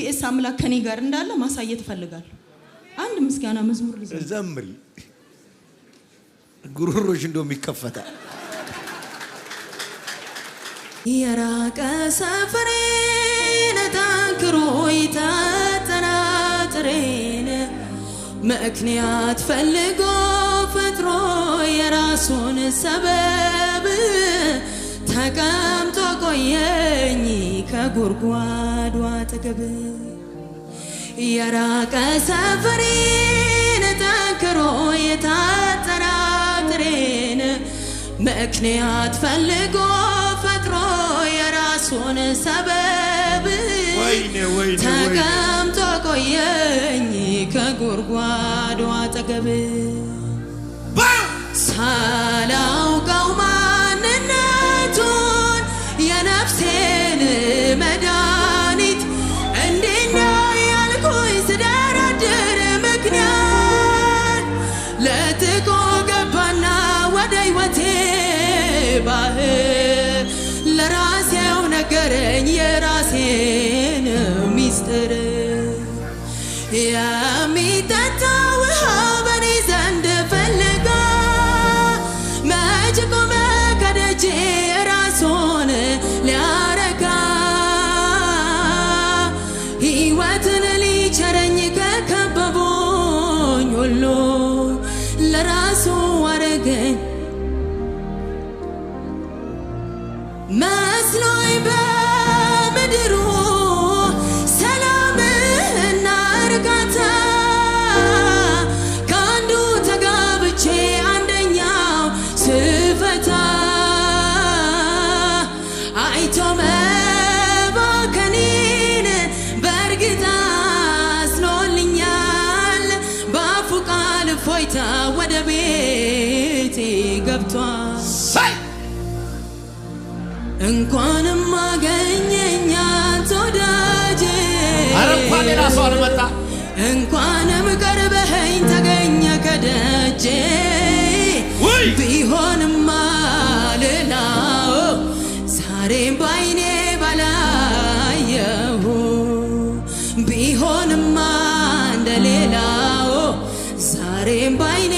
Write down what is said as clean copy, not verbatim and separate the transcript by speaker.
Speaker 1: የጂፒኤስ አምላክ ከኔ ጋር እንዳለ ማሳየት ፈልጋለሁ አንድ ምስጋና መዝሙር
Speaker 2: ዘምሪ ጉሮሮሽ እንደሚከፈታ
Speaker 1: የራቀ ሰፈሬን ታንክሮ ይታጠራጥሬን ምክንያት ፈልጎ ፈጥሮ የራሱን ሰበብ ተቀምጦ ቆየኝ ከጉርጓዱ አጠገብ የራቀ ሰፈሬን ታንክሮ ይታጠራጥሬን ምክንያት ፈልጎ ፈጥሮ የራሱን ሰበብ ተቀምጦ ቆየኝ ከጉርጓዱ አጠገብ ሳላውቀው ማንነቱን የነፍሴን መድኃኒት እንዴት ነው ያልኩኝ ስደረድር ምክንያት ለጥቆ ገባና ወደ ሕይወቴ ባህር ለራሴው ነገረኝ የራሴን ሚስጥር የሚጠጣ ውሃ በኔ ዘንድ ፈልጋ መች ቆመ ከደጄ ራሱን ሊያረጋ ሕይወትን ሊቸረኝ ከከበቡኝ ሁሉ ለራሱ አረገኝ መስሎኝ በምድሩ ሰላምና እርጋታ ከአንዱ ተጋብቼ አንደኛው ስፈታ አይቶ መባከኔን በእርግጥ አስሎልኛል በአፉ ቃል እፎይታ ወደ ቤቴ ገብቷል እንኳንም አገኘኝ አንተ ወዳጄ
Speaker 2: አረፋኔ ራሱ አልመጣ
Speaker 1: እንኳንም ቀርበኸኝ ተገኘ ከደጄ ቢሆንማ ሌላው ዛሬም ባይኔ ባላየሁ ቢሆንማ እንደሌላው ዛሬም ባይኔ